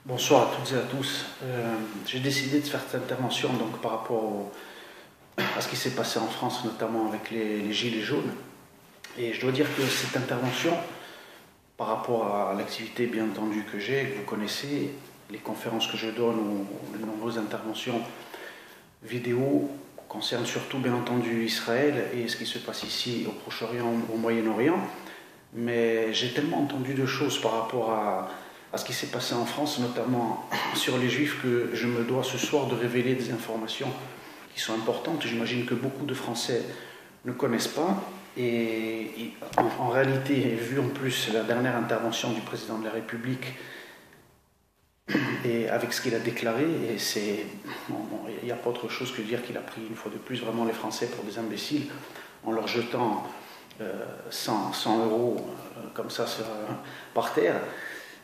Bonsoir à toutes et à tous. J'ai décidé de faire cette intervention donc, par rapport à ce qui s'est passé en France, notamment avec les Gilets jaunes. Et je dois dire que cette intervention, par rapport à l'activité bien entendu que j'ai, que vous connaissez, les conférences que je donne ou les nombreuses interventions vidéo, concernent surtout bien entendu Israël et ce qui se passe ici au Proche-Orient, au Moyen-Orient. Mais j'ai tellement entendu de choses par rapport à ce qui s'est passé en France, notamment sur les Juifs, que je me dois ce soir de révéler des informations qui sont importantes. J'imagine que beaucoup de Français ne connaissent pas. Et en réalité, vu en plus la dernière intervention du président de la République et avec ce qu'il a déclaré, il n'y a pas autre chose que de dire qu'il a pris une fois de plus vraiment les Français pour des imbéciles en leur jetant 100 euros comme ça par terre.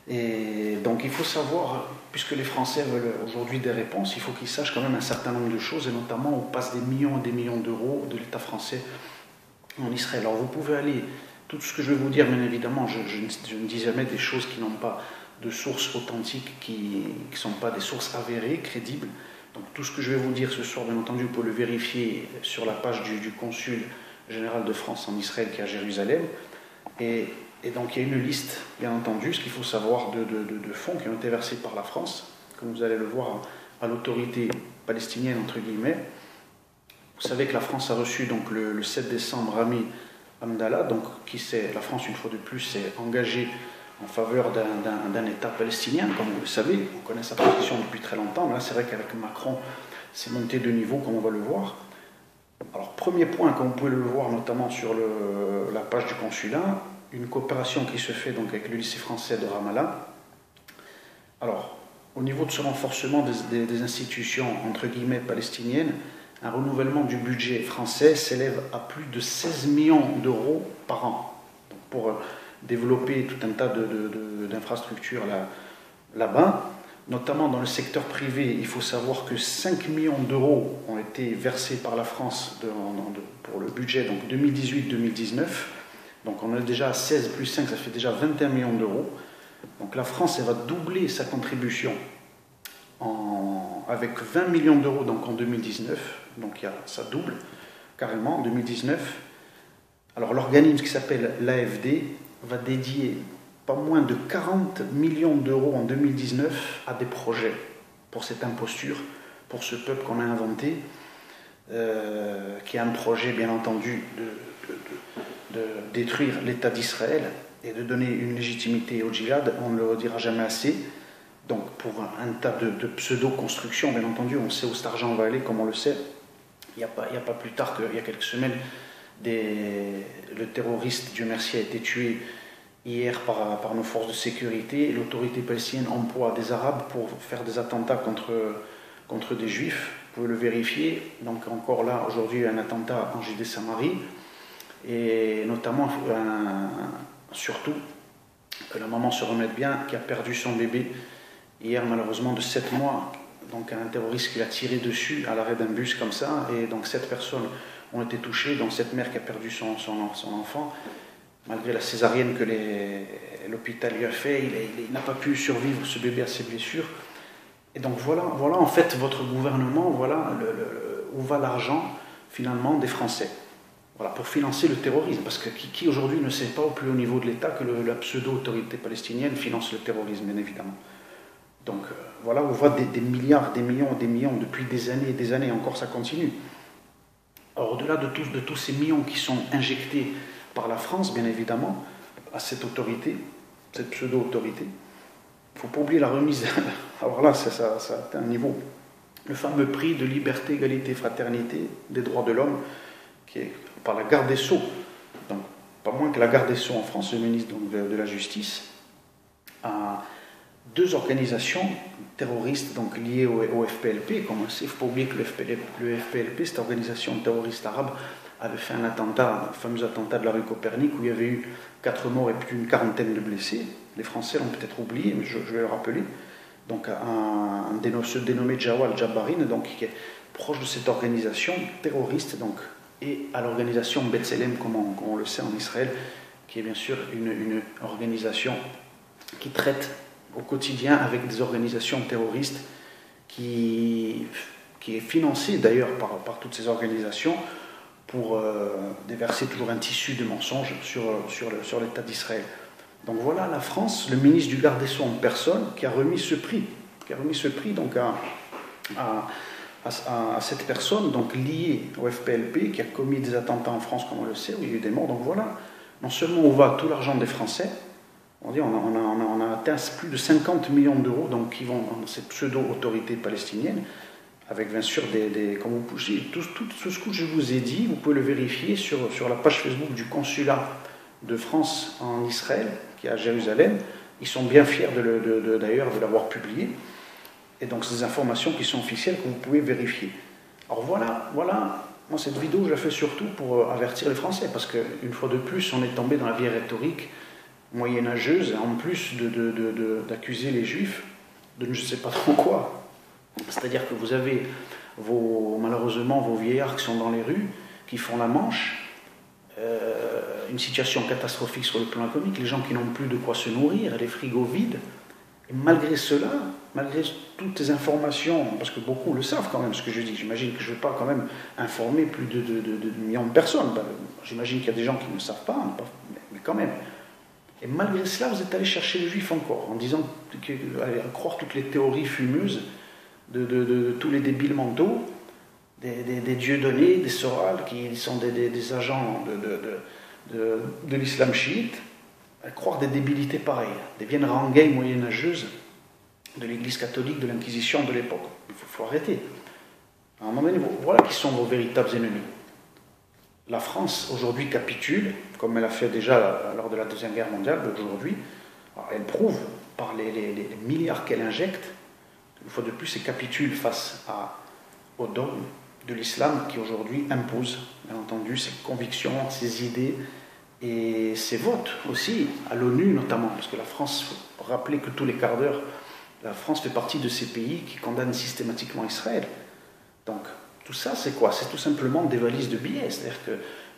Et donc il faut savoir, puisque les Français veulent aujourd'hui des réponses, il faut qu'ils sachent quand même un certain nombre de choses, et notamment on passe des millions et des millions d'euros de l'État français en Israël. Alors vous pouvez aller, tout ce que je vais vous dire, bien évidemment, je ne dis jamais des choses qui n'ont pas de sources authentiques, qui ne sont pas des sources avérées, crédibles. Donc tout ce que je vais vous dire ce soir, bien entendu, vous pouvez le vérifier sur la page du consul général de France en Israël qui est à Jérusalem. Et donc il y a une liste, bien entendu, ce qu'il faut savoir de fonds qui ont été versés par la France, comme vous allez le voir, à l'autorité palestinienne, entre guillemets. Vous savez que la France a reçu donc le 7 décembre Rami Hamdallah, donc la France, une fois de plus, s'est engagée en faveur d'un État palestinien, comme vous le savez. On connaît sa position depuis très longtemps, mais là c'est vrai qu'avec Macron, c'est monté de niveau, comme on va le voir. Alors, premier point, comme vous pouvez le voir notamment sur la page du consulat, une coopération qui se fait donc avec le lycée français de Ramallah. Alors, au niveau de ce renforcement des institutions, entre guillemets, palestiniennes, un renouvellement du budget français s'élève à plus de 16 millions d'euros par an pour développer tout un tas d'infrastructures là-bas. Notamment dans le secteur privé, il faut savoir que 5 millions d'euros ont été versés par la France pour le budget 2018-2019. Donc on est déjà à 16 plus 5, ça fait déjà 21 millions d'euros. Donc la France, elle va doubler sa contribution avec 20 millions d'euros donc en 2019. Donc ça double carrément en 2019. Alors l'organisme qui s'appelle l'AFD va dédier pas moins de 40 millions d'euros en 2019 à des projets pour cette imposture, pour ce peuple qu'on a inventé, qui est un projet bien entendu de détruire l'État d'Israël et de donner une légitimité au djihad, on ne le redira jamais assez. Donc pour un tas de pseudo-constructions, bien entendu, on sait où cet argent va aller, comme on le sait. Il n'y a pas plus tard qu'il y a quelques semaines, le terroriste, Dieu merci, a été tué hier par nos forces de sécurité. L'autorité palestinienne emploie des Arabes pour faire des attentats contre des Juifs. Vous pouvez le vérifier. Donc encore là, aujourd'hui, il y a un attentat en Judée-Samarie. Et notamment, surtout, que la maman se remette bien, qui a perdu son bébé hier, malheureusement, de 7 mois. Donc un terroriste qui l'a tiré dessus à l'arrêt d'un bus comme ça. Et donc 7 personnes ont été touchées, dont cette mère qui a perdu son enfant. Malgré la césarienne que l'hôpital lui a fait, il n'a pas pu survivre, ce bébé, à ses blessures. Et donc voilà en fait votre gouvernement, voilà où va l'argent finalement des Français. Voilà, pour financer le terrorisme. Parce que qui aujourd'hui ne sait pas au plus haut niveau de l'État que la pseudo-autorité palestinienne finance le terrorisme, bien évidemment. Donc voilà où va des milliards, des millions depuis des années et des années, encore ça continue. Alors au-delà de tous ces millions qui sont injectés par la France, bien évidemment, à cette autorité, cette pseudo-autorité. Il ne faut pas oublier la remise. Alors là, ça atteint un niveau. Le fameux prix de liberté, égalité, fraternité des droits de l'homme, qui est par la garde des Sceaux. Donc, pas moins que la garde des Sceaux en France, le ministre de la Justice, à 2 organisations terroristes donc, liées au FPLP. Comme on le sait, il ne faut pas oublier que le FPLP, cette organisation terroriste arabe, avait fait un attentat, le fameux attentat de la rue Copernic, où il y avait eu 4 morts et plus d'une quarantaine de blessés. Les Français l'ont peut-être oublié, mais je vais le rappeler. Donc ce dénommé Jawal Jabarin, donc, qui est proche de cette organisation terroriste, donc, et à l'organisation B'Tselem, comme on le sait en Israël, qui est bien sûr une organisation qui traite au quotidien avec des organisations terroristes qui est financée d'ailleurs par toutes ces organisations pour déverser toujours un tissu de mensonges sur l'État d'Israël. Donc voilà la France, le ministre du Garde des Sceaux en personne, qui a remis ce prix, donc à cette personne donc liée au FPLP, qui a commis des attentats en France, comme on le sait, où il y a eu des morts. Donc voilà, non seulement on va tout l'argent des Français, on a atteint plus de 50 millions d'euros donc, qui vont dans cette pseudo-autorité palestinienne, avec bien sûr comme vous pouvez, tout ce que je vous ai dit, vous pouvez le vérifier sur la page Facebook du consulat de France en Israël, qui est à Jérusalem. Ils sont bien fiers d'ailleurs de l'avoir publié. Et donc, c'est des informations qui sont officielles que vous pouvez vérifier. Alors voilà, moi cette vidéo, je la fais surtout pour avertir les Français, parce qu'une fois de plus, on est tombé dans la vieille rhétorique moyenâgeuse, en plus d'accuser les Juifs de je ne sais pas trop quoi. C'est-à-dire que vous avez malheureusement vos vieillards qui sont dans les rues, qui font la manche, une situation catastrophique sur le plan économique, les gens qui n'ont plus de quoi se nourrir, les frigos vides. Et malgré cela, malgré toutes ces informations, parce que beaucoup le savent quand même ce que je dis, j'imagine que je ne vais pas quand même informer plus de millions de personnes, j'imagine qu'il y a des gens qui ne le savent pas, mais quand même. Et malgré cela, vous êtes allé chercher les Juifs encore, en disant, à croire toutes les théories fumeuses de tous les débiles mentaux, des dieux donnés, des sorales, qui sont des agents de l'islam chiite, à croire des débilités pareilles, des viennes rengailles moyenâgeuses de l'Église catholique, de l'Inquisition de l'époque. Il faut arrêter. À un moment donné, voilà qui sont vos véritables ennemis. La France, aujourd'hui, capitule, comme elle a fait déjà lors de la Deuxième Guerre mondiale, aujourd'hui. Elle prouve, par les milliards qu'elle injecte, une fois de plus, elle capitule face au dogme de l'islam qui, aujourd'hui, impose, bien entendu, ses convictions, ses idées, et ses votes aussi, à l'ONU notamment, parce que la France, il faut rappeler que tous les quarts d'heure, la France fait partie de ces pays qui condamnent systématiquement Israël. Donc, tout ça, c'est quoi? C'est tout simplement des valises de billets. C'est-à-dire que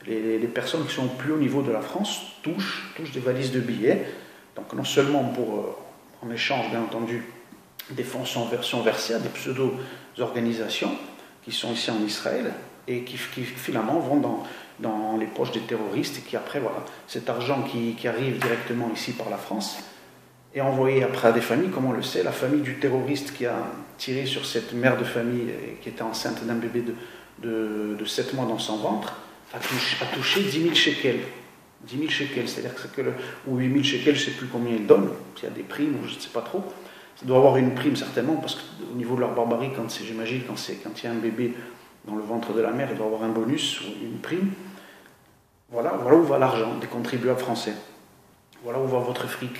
les personnes qui sont au plus haut niveau de la France touchent des valises de billets. Donc, non seulement en échange, bien entendu, des fonds sont versés à des pseudo-organisations qui sont ici en Israël et qui finalement vont dans les poches des terroristes et qui après, voilà, cet argent qui arrive directement ici par la France est envoyé après à des familles, comme on le sait. La famille du terroriste qui a tiré sur cette mère de famille qui était enceinte d'un bébé de 7 mois dans son ventre a touché 10 000 shekels. 10 000 shekels, c'est-à-dire ou 8 000 shekels, je ne sais plus combien ils donnent, s'il y a des primes ou je ne sais pas trop. Ça doit avoir une prime certainement, parce qu'au niveau de leur barbarie, j'imagine, quand il y a un bébé dans le ventre de la mère, il doit avoir un bonus ou une prime. Voilà où va l'argent des contribuables français. Voilà où va votre fric.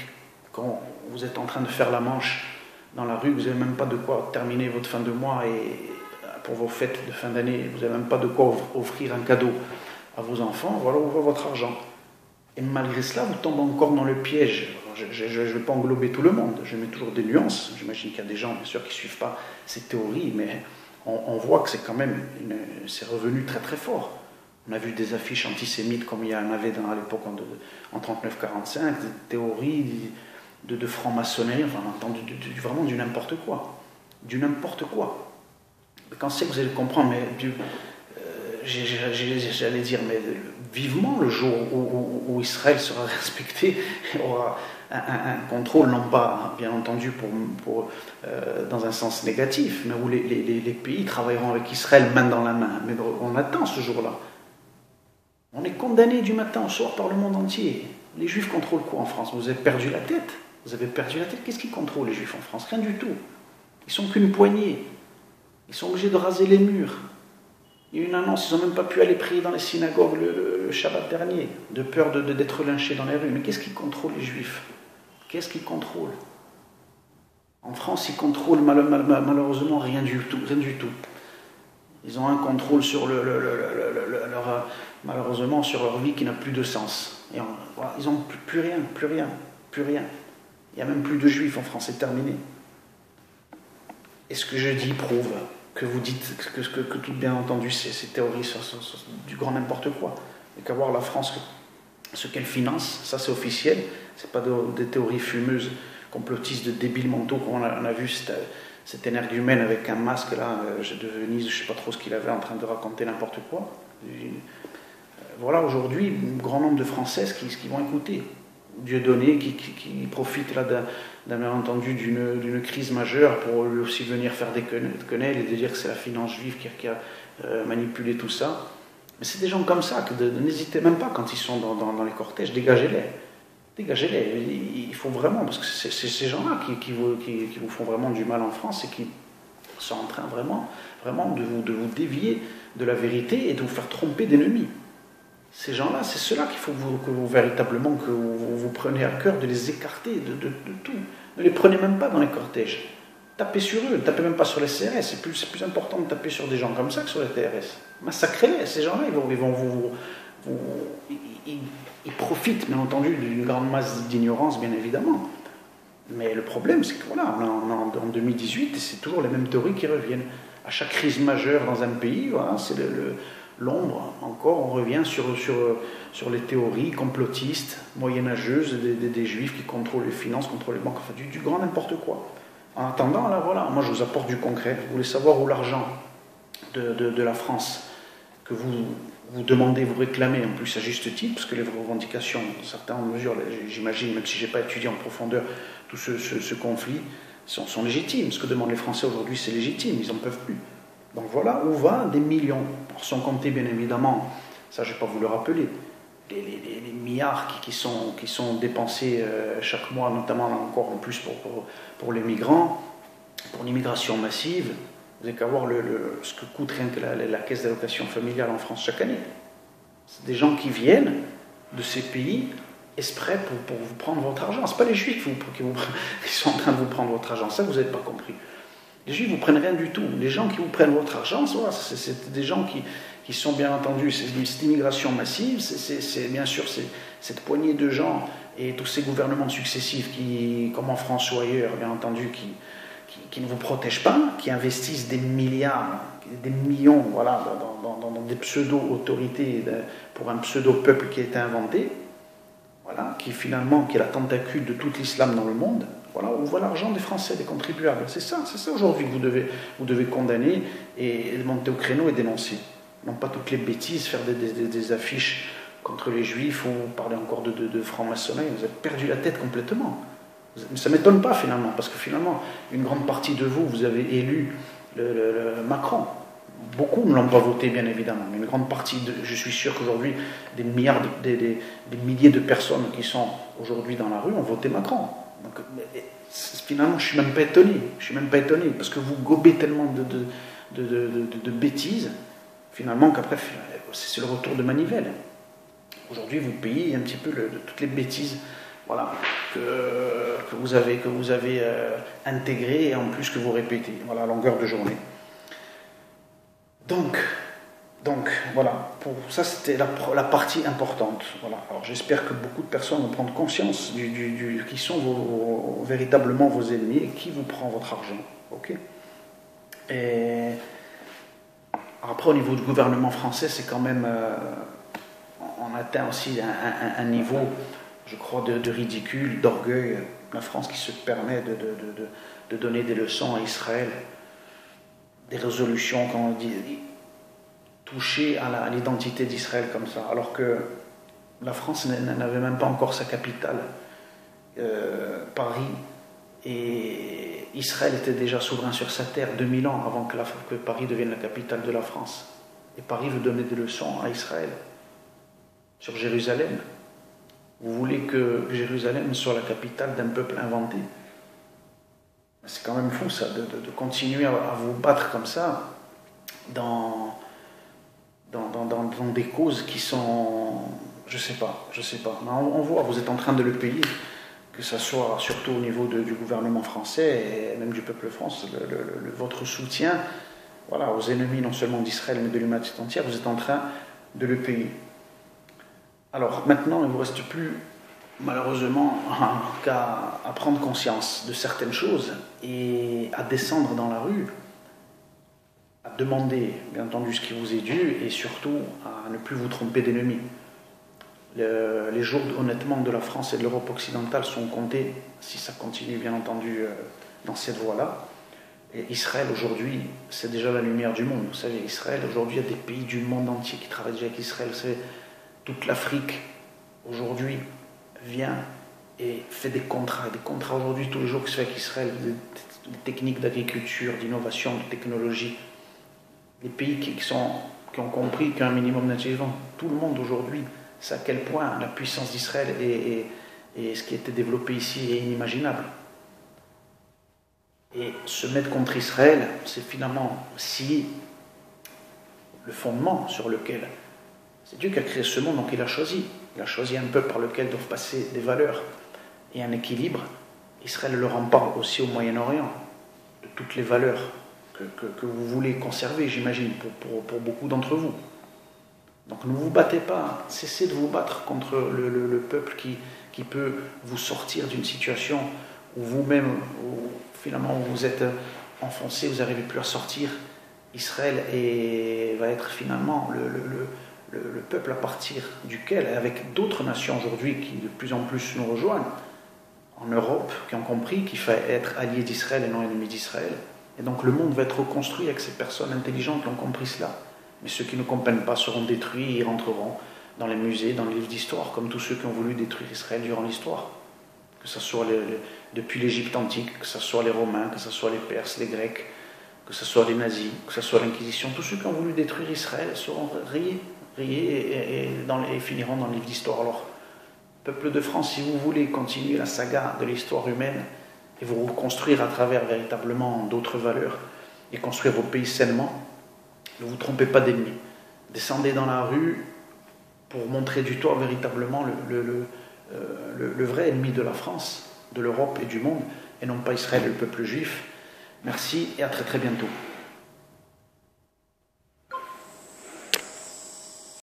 Quand vous êtes en train de faire la manche dans la rue, vous n'avez même pas de quoi terminer votre fin de mois et pour vos fêtes de fin d'année, vous n'avez même pas de quoi offrir un cadeau à vos enfants, voilà où va votre argent. Et malgré cela, vous tombez encore dans le piège. Je ne vais pas englober tout le monde, je mets toujours des nuances. J'imagine qu'il y a des gens, bien sûr, qui ne suivent pas ces théories, mais on voit que c'est quand même, c'est revenu très très fort. On a vu des affiches antisémites comme il y en avait à l'époque en 39-45, des théories de franc-maçonnerie, enfin, on a entendu vraiment du n'importe quoi. Du n'importe quoi. Quand c'est que vous allez le comprendre, mais j'allais dire, mais vivement le jour où Israël sera respecté, aura un contrôle, non pas, bien entendu, dans un sens négatif, mais où les pays travailleront avec Israël main dans la main. Mais on attend ce jour-là. On est condamné du matin au soir par le monde entier. Les Juifs contrôlent quoi en France? Vous avez perdu la tête. Vous avez perdu la tête. Qu'est-ce qu'ils contrôlent, les Juifs en France? Rien du tout. Ils sont qu'une poignée. Ils sont obligés de raser les murs. Il y a eu une annonce, ils n'ont même pas pu aller prier dans les synagogues le Shabbat dernier, de peur d'être lynchés dans les rues. Mais qu'est-ce qu'ils contrôlent, les Juifs? Qu'est-ce qu'ils contrôlent? En France, ils contrôlent malheureusement rien du tout. Rien du tout. Ils ont un contrôle sur malheureusement sur leur vie qui n'a plus de sens. Et voilà, ils n'ont plus rien. Il n'y a même plus de Juifs en France, c'est terminé. Et ce que je dis prouve que vous dites que tout bien entendu ces théories sont du grand n'importe quoi. Et qu'à voir la France, ce qu'elle finance, ça c'est officiel, c'est pas des théories fumeuses complotistes de débiles mentaux, comme on a vu cet énergumène avec un masque là, de Venise, je ne sais pas trop ce qu'il avait, en train de raconter n'importe quoi. Voilà aujourd'hui un grand nombre de Françaises qui vont écouter. Dieudonné qui profite là d'un malentendu d'une crise majeure pour lui aussi venir faire des quenelles et de dire que c'est la finance juive qui a manipulé tout ça. Mais c'est des gens comme ça, n'hésitez même pas quand ils sont dans les cortèges, dégagez-les. Dégagez-les. Il faut vraiment, parce que c'est ces gens-là qui vous font vraiment du mal en France et qui sont en train vraiment de vous dévier de la vérité et de vous faire tromper d'ennemis. Ces gens-là, c'est ceux-là qu'il faut que vous véritablement que vous preniez à cœur de les écarter de tout. Ne les prenez même pas dans les cortèges. Tapez sur eux, ne tapez même pas sur les CRS. C'est plus important de taper sur des gens comme ça que sur les TRS. Massacrez-les. Ces gens-là, ils profitent, bien entendu, d'une grande masse d'ignorance, bien évidemment. Mais le problème, c'est que voilà, en 2018, c'est toujours les mêmes théories qui reviennent. À chaque crise majeure dans un pays, voilà, c'est l'ombre, encore, on revient sur les théories complotistes, moyenâgeuses, des juifs qui contrôlent les finances, contrôlent les banques, enfin du grand n'importe quoi. En attendant, là voilà, moi je vous apporte du concret. Vous voulez savoir où l'argent de la France que vous demandez, vous réclamez, en plus à juste titre, parce que les revendications, certaines mesures, j'imagine, même si je n'ai pas étudié en profondeur tout ce conflit, sont légitimes. Ce que demandent les Français aujourd'hui, c'est légitime, ils n'en peuvent plus. Donc voilà où va des millions. Sans compter bien évidemment, ça je ne vais pas vous le rappeler, les milliards qui sont dépensés chaque mois, notamment là encore en plus pour les migrants, pour l'immigration massive. Vous n'avez qu'à voir ce que coûte rien que la caisse d'allocation familiale en France chaque année. C'est des gens qui viennent de ces pays exprès pour vous prendre votre argent. Ce n'est pas les Juifs qui sont en train de vous prendre votre argent, ça vous n'avez pas compris. Les Juifs ne vous prennent rien du tout. Les gens qui vous prennent votre argent, c'est des gens qui sont bien entendu, c'est cette immigration massive, c'est bien sûr cette poignée de gens et tous ces gouvernements successifs qui, comme en France ou ailleurs, bien entendu, qui ne vous protègent pas, qui investissent des milliards, des millions voilà, dans des pseudo-autorités pour un pseudo-peuple qui a été inventé, voilà, qui est la tentacule de tout l'islam dans le monde. Voilà, on voit l'argent des Français, des contribuables. C'est ça aujourd'hui que vous devez condamner et monter au créneau et dénoncer. Non pas toutes les bêtises, faire des affiches contre les Juifs ou parler encore de franc-maçonnerie. Vous avez perdu la tête complètement. Mais ça ne m'étonne pas finalement, parce que finalement, une grande partie de vous avez élu le Macron. Beaucoup ne l'ont pas voté, bien évidemment, mais une grande partie, je suis sûr qu'aujourd'hui, des milliers de personnes qui sont aujourd'hui dans la rue ont voté Macron. Donc, finalement, je ne suis même pas étonné. Parce que vous gobez tellement de bêtises, finalement, qu'après, c'est le retour de manivelle. Aujourd'hui, vous payez un petit peu toutes les bêtises voilà, que vous avez intégrées et en plus que vous répétez voilà, à longueur de journée. Donc voilà, ça c'était la partie importante. Voilà. Alors j'espère que beaucoup de personnes vont prendre conscience qui sont véritablement vos ennemis et qui vous prend votre argent. Okay, et après au niveau du gouvernement français, c'est quand même on atteint aussi un niveau, je crois, de ridicule, d'orgueil. La France qui se permet de donner des leçons à Israël, des résolutions, comme on dit, toucher à l'identité d'Israël comme ça, alors que la France n'avait même pas encore sa capitale, Paris, et Israël était déjà souverain sur sa terre 2000 ans avant que Paris devienne la capitale de la France. Et Paris veut donner des leçons à Israël sur Jérusalem. Vous voulez que Jérusalem soit la capitale d'un peuple inventé? C'est quand même fou ça, de continuer à vous battre comme ça dans des causes qui sont, je sais pas. Mais on voit, vous êtes en train de le payer, que ce soit surtout au niveau du gouvernement français et même du peuple français, votre soutien voilà, aux ennemis non seulement d'Israël mais de l'humanité entière, vous êtes en train de le payer. Alors maintenant, il ne vous reste plus malheureusement qu'à prendre conscience de certaines choses et à descendre dans la rue, à demander bien entendu ce qui vous est dû et surtout à ne plus vous tromper d'ennemis. Les jours, honnêtement, de la France et de l'Europe occidentale sont comptés, si ça continue, bien entendu, dans cette voie-là. Et Israël, aujourd'hui, c'est déjà la lumière du monde. Vous savez, Israël, aujourd'hui, il y a des pays du monde entier qui travaillent déjà avec Israël. Vous savez, toute l'Afrique, aujourd'hui, vient et fait des contrats. Des contrats, aujourd'hui, tous les jours qui se fait avec Israël, des techniques d'agriculture, d'innovation, de technologie. Les pays qui ont compris qu'un minimum d'intelligence, tout le monde aujourd'hui, c'est à quel point la puissance d'Israël et ce qui a été développé ici est inimaginable. Et se mettre contre Israël, c'est finalement si le fondement sur lequel c'est Dieu qui a créé ce monde, donc il a choisi. Il a choisi un peuple par lequel doivent passer des valeurs et un équilibre. Israël est le rempart aussi au Moyen-Orient de toutes les valeurs que vous voulez conserver, j'imagine, pour beaucoup d'entre vous. Donc ne vous battez pas, cessez de vous battre contre le peuple qui peut vous sortir d'une situation où vous-même, finalement, vous êtes enfoncé, vous n'arrivez plus à sortir. Israël va être finalement le peuple à partir duquel, avec d'autres nations aujourd'hui qui de plus en plus nous rejoignent, en Europe, qui ont compris qu'il fallait être allié d'Israël et non ennemi d'Israël. Et donc le monde va être reconstruit avec ces personnes intelligentes qui ont compris cela. Mais ceux qui ne comprennent pas seront détruits et rentreront dans les musées, dans les livres d'histoire, comme tous ceux qui ont voulu détruire Israël durant l'histoire. Que ce soit depuis l'Égypte antique, que ce soit les Romains, que ce soit les Perses, les Grecs, que ce soit les nazis, que ce soit l'Inquisition. Tous ceux qui ont voulu détruire Israël seront rayés et finiront dans le livre d'histoire. Alors, peuple de France, si vous voulez continuer la saga de l'histoire humaine et vous reconstruire à travers véritablement d'autres valeurs et construire vos pays sainement, ne vous trompez pas d'ennemis. Descendez dans la rue pour montrer du doigt véritablement le vrai ennemi de la France, de l'Europe et du monde, et non pas Israël et le peuple juif. Merci et à très très bientôt.